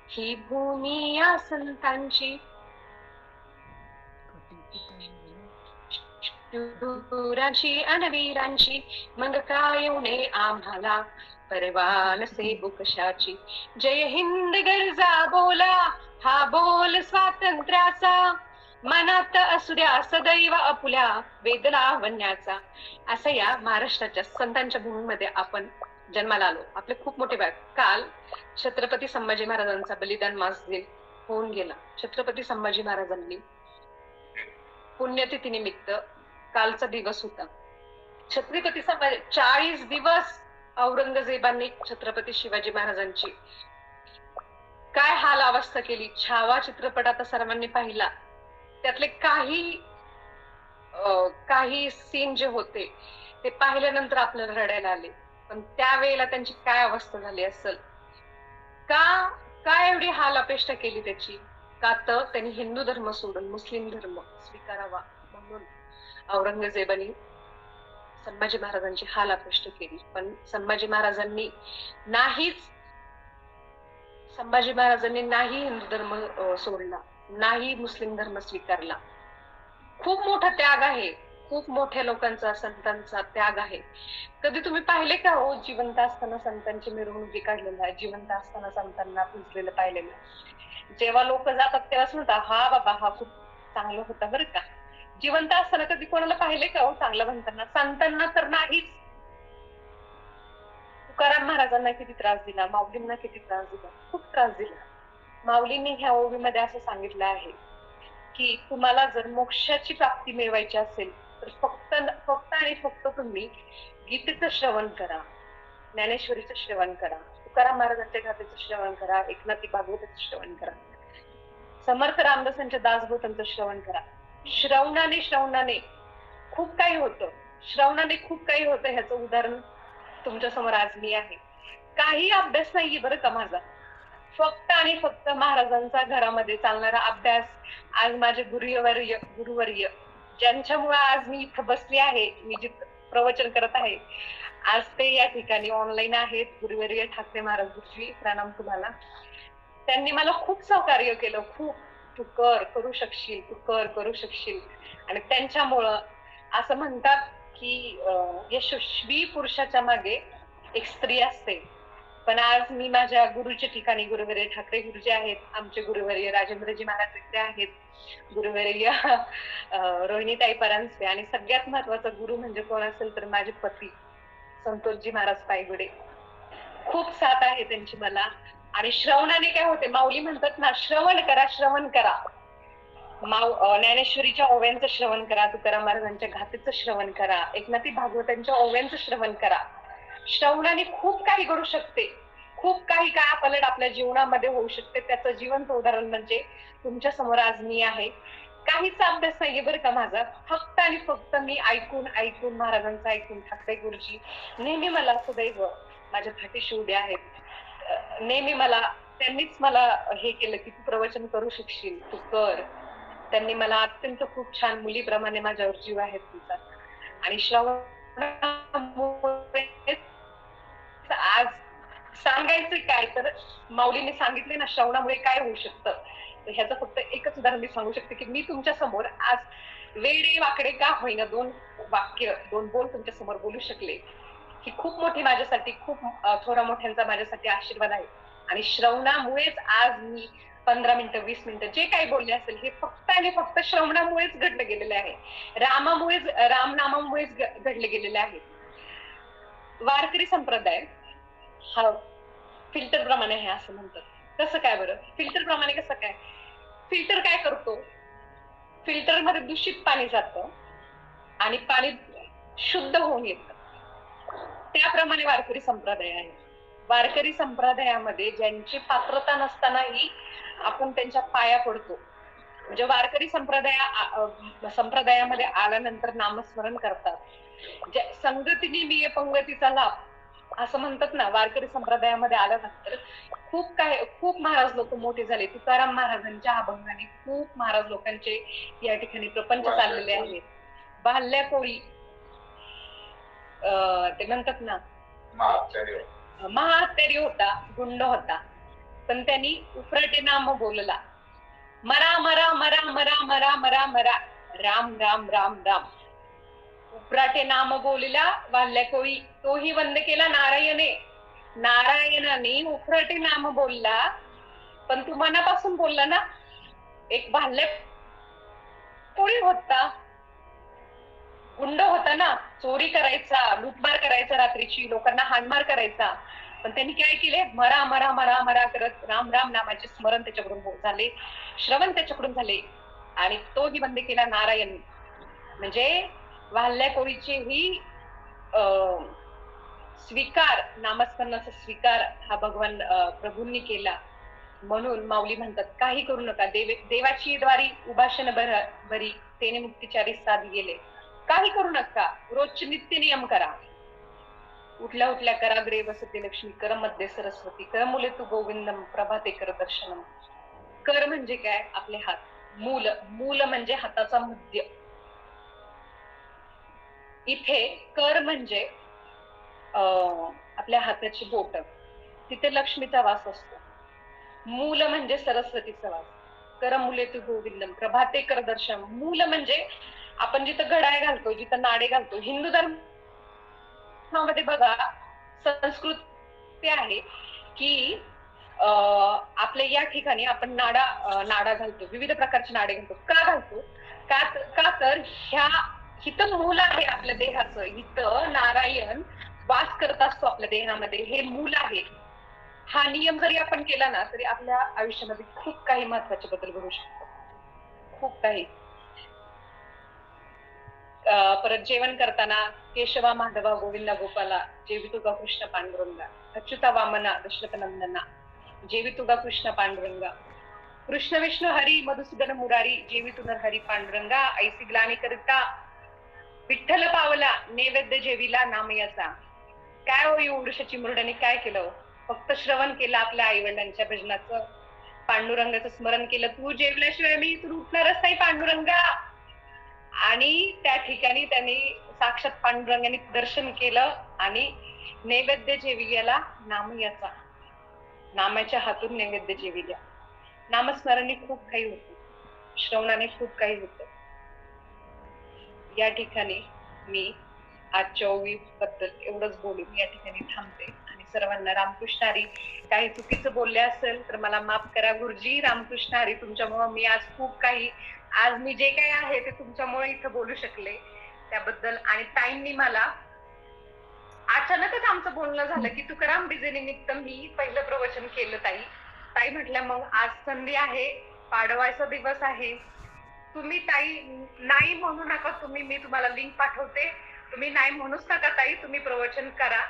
ही भूमी या संतांची, शूरांची अनवीरांची, मग काय उणे आम्हाला परवा नसेबो कशाची. जय हिंद गर्जा बोला, हा बोल स्वातंत्र्याचा, मनात असू द्या सदैव आपुल्या वेदना वन्याचा. असं या महाराष्ट्राच्या संतांच्या भूमीमध्ये आपण जन्माला आलो. आपले खूप मोठे बाग. काल छत्रपती संभाजी महाराजांचा बलिदान मास दिन होऊन गेला. छत्रपती संभाजी महाराजांनी पुण्यतिथीनिमित्त कालचा दिवस होता. छत्रपती संभाजी 40 दिवस औरंगजेबांनी छत्रपती शिवाजी महाराजांची काय हाल अवस्था केली. छावा चित्रपट आता सर्वांनी पाहिला. त्यातले काही सीन जे होते ते पाहिल्यानंतर आपल्याला रडायला आले. पण त्यावेळेला त्यांची काय अवस्था झाली असेल, का एवढी हाल अपेष्टा केली त्याची? का तर त्यांनी हिंदू धर्म सोडून मुस्लिम धर्म स्वीकारावा म्हणून औरंगजेबाने संभाजी महाराजांची हाल अपेष्टा केली. पण संभाजी महाराजांनी नाही हिंदू धर्म सोडला, नाही मुस्लिम धर्म स्वीकारला. खूप मोठा त्याग आहे, खूप मोठ्या लोकांचा, संतांचा त्याग आहे. कधी तुम्ही पाहिले का हो जिवंत असताना संतांची मिरवणुकी काढलेल्या, जिवंत असताना संतांना पुजलेलं पाहिलेलं? जेव्हा लोक जातात तेव्हाच म्हणतात, हा बाबा हा खूप चांगलं होता बरं का. जिवंत असताना कधी कोणाला पाहिले का हो चांगलं म्हणताना? संतांना तर नाहीच. तुकाराम महाराजांना किती त्रास दिला, माऊलींना किती त्रास दिला, खूप त्रास दिला. माऊलींनी ह्या ओवीमध्ये असं सांगितलं आहे की तुम्हाला जर मोक्षाची प्राप्ती मिळवायची असेल तर फक्त आणि फक्त तुम्ही गीतेचं श्रवण करा, ज्ञानेश्वरीचं श्रवण करा, तुकाराम महाराजांच्या गाथेचं श्रवण करा, एकनाथी भागवताचं श्रवण करा, समर्थ रामदासांच्या दासबोधांचं श्रवण करा. श्रवणाने खूप काही होतं. ह्याचं उदाहरण तुमच्या समोर आज मी आहे. काही अभ्यास नाहीये बरं का माझा, फक्त आणि फक्त महाराजांचा घरामध्ये चालणारा अभ्यास. आज माझे गुरुवर्य ज्यांच्यामुळे आज मी इथं बसली आहे, मी जिथं प्रवचन करत आहे, आज ते या ठिकाणी ऑनलाईन आहेत. गुरुवर्य ठाकरे महाराज गुरुजी, प्रणाम तुम्हाला. त्यांनी मला खूप सहकार्य केलं, खूप. तू करू शकशील. आणि त्यांच्यामुळं असं म्हणतात की यशस्वी पुरुषाच्या मागे एक स्त्री असते. पण आज मी माझ्या गुरुच्या ठिकाणी, गुरुवर्य ठाकरे गुरुजी आहेत, आमचे गुरुवर्य राजेंद्रजी महाराज इथे आहेत, गुरुवर्य रोहिणीताई परांजपे, आणि सगळ्यात महत्वाचा गुरु म्हणजे कोण असेल तर माझे पती संतोषजी महाराज पायगुडे. खूप साथ आहे त्यांची मला. आणि श्रवणाने काय होते, माऊली म्हणतात ना, श्रवण करा. ज्ञानेश्वरीच्या ओव्यांचं श्रवण करा, तुकाराम महाराजांच्या गाथेचं श्रवण करा, एकनाथी भागवतांच्या ओव्यांचं श्रवण करा. श्रवणाने खूप काही घडू शकते, खूप काही कायापालट आपल्या जीवनामध्ये होऊ शकते. त्याचं जिवंत उदाहरण म्हणजे तुमच्या समोर आज मी आहे. काहीच अभ्यास नाहीये बरं का माझा, फक्त आणि फक्त मी ऐकून महाराजांचं ऐकून. ठाकरे गुरुजी नेहमी मला सदैव माझ्या पाठीशी उभे आहेत. नेहमी त्यांनीच मला हे केलं की तू प्रवचन करू शकशील, तू कर. त्यांनी मला अत्यंत खूप छान, मुलीप्रमाणे माझ्यावर जीव आहे तुमचा. आणि श्रवणामुळे आज सांगायचं काय तर, माऊलीने सांगितले ना श्रवणामुळे काय होऊ शकतं, तर ह्याचं फक्त एकच उदाहरण मी सांगू शकते की मी तुमच्या समोर आज वेडे वाकडे का होईना 2 बोल तुमच्या समोर बोलू शकले, ही खूप मोठी माझ्यासाठी, खूप थोडा मोठ्यांचा माझ्यासाठी आशीर्वाद आहे. आणि श्रवणामुळेच आज मी 15 मिनिटं 20 मिनिटं जे काही बोलले असेल हे फक्त आणि फक्त श्रवणामुळेच घडलं गेलेलं आहे. रामनामामुळेच घडले गेलेले आहे. वारकरी संप्रदाय हा फिल्टर प्रमाणे आहे असं म्हणतात. कसं काय बरं? फिल्टर प्रमाणे कसं काय? फिल्टर काय करतो, फिल्टर मध्ये दूषित पाणी जातं आणि पाणी शुद्ध होऊन येतं. त्याप्रमाणे वारकरी संप्रदाय आहे. वारकरी संप्रदायामध्ये ज्यांची पात्रता नसतानाही आपण त्यांच्या पाया पडतो, म्हणजे वारकरी संप्रदायामध्ये आल्यानंतर नामस्मरण करतात. संगतीने मी पंगतीचा लाभ असं म्हणतात ना. वारकरी संप्रदायामध्ये आल्यानंतर खूप महाराज लोक मोठे झाले. तुकाराम महाराजांच्या अभंगाने खूप महाराज लोकांचे या ठिकाणी प्रपंच चाललेले आहेत. बाल्याकोळी ते म्हणतात ना, महाहत्यारी होता, गुंड होता, पण त्यांनी उफराटे नाम बोलला. मरा मरा मरा मरा मरा मरा मरा राम राम राम राम. उफराटे नाम बोलला वाल्ल्याकोळी, तोही वंद केला नारायणाने उफराटे नाम बोलला, पण तू मनापासून बोलला ना. एक भाल्ल्याकोळी होता, गुंड होता ना, चोरी करायचा, लुटमार करायचा, रात्रीची लोकांना हाणमार करायचा, पण त्यांनी काय केले, मरा मरा मरा मरा करत राम राम नामाचे स्मरण त्याच्याकडून झाले, श्रवण त्याच्याकडून झाले, आणि तोही बंद केला नारायण. म्हणजे वाल्ल्याकोळीचे ही स्वीकार, नामस्मरणाचा स्वीकार हा भगवान प्रभूंनी केला. म्हणून माऊली म्हणतात, काही करू नका, देवाची द्वारी उभाषण भरी, तेने मुक्तिचारी साधी गेले. काही करू नका, रोजचे नित्य नियम करा. उठल्या उठल्या करा ग्रे वसते लक्ष्मी, कर मध्ये सरस्वती, कर मुले तू गोविंदम, प्रभाते कर दर्शनम. कर म्हणजे काय, आपले हात. मूल म्हणजे हाताचा मध्य. इथे कर म्हणजे आपल्या हाताची बोट, तिथे लक्ष्मीचा वास असतो. मूल म्हणजे सरस्वतीचा वास. कर मुले तू गोविंदम, प्रभाते कर दर्शन. मूल म्हणजे आपण जिथं घड्याळ घालतो, जिथं नाडे घालतो. हिंदू धर्मामध्ये बघा संस्कृती आहे की आपल्या या ठिकाणी आपण नाडा घालतो, विविध प्रकारचे नाडे घालतो. का घालतो? का तर हिथं मूल आहे आपल्या देहाचं, हिथं नारायण वास करत असतो आपल्या देहामध्ये, हे मूल आहे. हा नियम जरी आपण केला ना, तरी आपल्या आयुष्यामध्ये खूप काही महत्वाचे बदल घडू शकतो, खूप काही. परत जेवण करताना केशवा माधवा गोविंदा गोपाला, जेवी तुगा कृष्ण पांडुरंगा, अच्युता वामना दशरथ नंदना, जेवी तुगा कृष्ण पांडुरंगा, कृष्ण विष्णू हरी मधुसूदन मुरारी, जेवी तु हरी पांडुरंगा, ऐसी ग्लानी करिता विठ्ठल पावला, नैवेद्य जेवीला नामयाचा. काय हो एवढ्याची मुरड्याने काय केलं? फक्त श्रवण केलं आपल्या आई वडिलांच्या भजनाचं, पांडुरंगाचं स्मरण केलं. तू जेवल्याशिवाय मी इथून उठणारच नाही पांडुरंगा. आणि त्या ठिकाणी त्यांनी साक्षात पांडुरंगाने दर्शन केलं आणि नैवेद्य जेविल्याला नामयाचा, नामाच्या हातून नैवेद्य जेविल्या. नामस्मरणाने खूप काही होतं, श्रवणाने खूप काही होतं. या ठिकाणी मी आजच्या ओवी बद्दल एवढंच बोलून या ठिकाणी थांबते आणि सर्वांना रामकृष्ण हरी. काही चुकीचं बोलले असेल तर मला माफ करा गुरुजी. रामकृष्ण हरी. तुमच्यामुळे मी आज मी जे काही आहे ते तुमच्यामुळे इथं बोलू शकले त्याबद्दल. आणि ताईंनी मला अचानकच आमचं बोलणं झालं की तुकाराम बीजेनिमित्त मी पहिलं प्रवचन केलं. ताई म्हटल्या मग आज संधी आहे, पाडवायचा दिवस आहे, तुम्ही ताई नाही म्हणू नका, मी तुम्हाला लिंक पाठवते, तुम्ही नाही म्हणूच नका ताई, तुम्ही प्रवचन करा.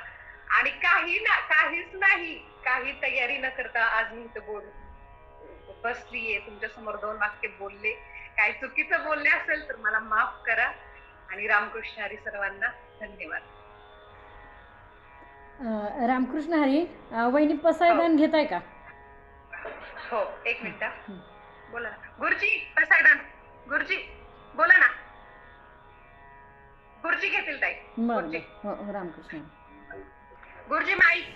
आणि काहीच नाही, काही तयारी न करता आज मी इथं बसलीये तुमच्या समोर, 2 वाक्य बोलले. काही चुकीचं बोलले असेल तर मला माफ करा. आणि रामकृष्ण हरी सर्वांना. धन्यवाद. रामकृष्ण हरी. वहिनी पसायदान घेताय का? हो, 1 मिनिट बोला ना गुरुजी. पसायदान गुरुजी बोला ना. गुरुजी घेतील ताई. गुरुजी. हो, रामकृष्ण. गुरुजी माईक.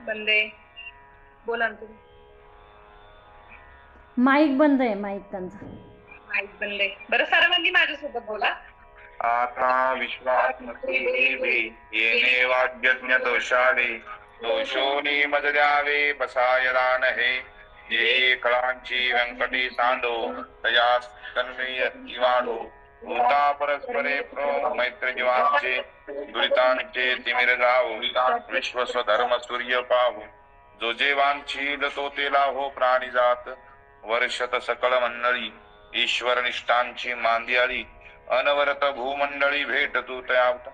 बंदे. बोला ना तुम्ही. माईक बंद आहे, माईक त्यांचा. माईक बंद आहे. बरं सर्वांनी माझ्यासोबत बोला. आता विश्वात्मके येणे वाद्यज्ञ दोषावे, दोषोनी मज द्यावे बसाय दान हे. जे कळांची व्यंकटी सांडो, तया तन्मय वाढो. भूता परस्परे प्रो मैत्र जीवांचे, दुरितांचे तिमिर गावो. विश्व स्वधर्म सूर्य पाहू, जो जेवांची तो तेला हो प्राणी जात. वर्षत सकळ मंडळी, ईश्वर निष्ठांची मांदियाळी. अनवरत भूमंडळी भेटतू तयावत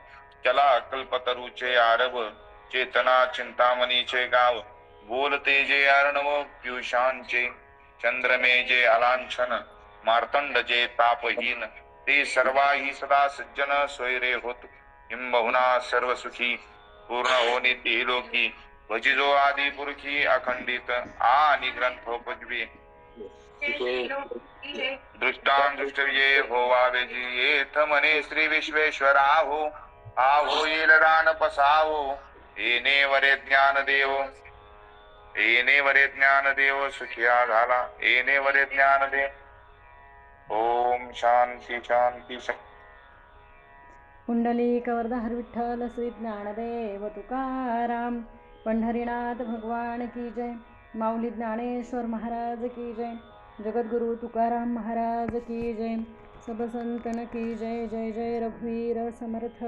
चला कल्पतरूचे आरव चेतना चिंतामणीचे गाव बोलते जे अर्णव पियुषांचे चंद्रमे जे अलांछन मार्तंड जे तापहीन ते सर्वाही सदा सज्जन सोयरे होत हिंबहुना सर्व सुखी पूर्ण होनी ती लोकी भजिजो आदि पुरखी अखंडित आणि ग्रंथोपजवी दृष्टान दृष्टविजय होवावे जी येथ मने श्री विश्वेश्वरा हो आहो येल रान पसावो येणे वरे ज्ञान देव येणे वरे ज्ञान देव सुखिया झाला येणे वरे ज्ञान देव ओम शांती शांती शांती. पुंडलिक वरदाहर विठ्ठल श्री ज्ञानदेव तुकाराम पंढरीनाथ भगवान की जय. माऊली ज्ञानेश्वर महाराज की जय. जगद्गुरु तुकाराम महाराज की जय. सब संतन की जय. जय जय रघुवीर समर्थ.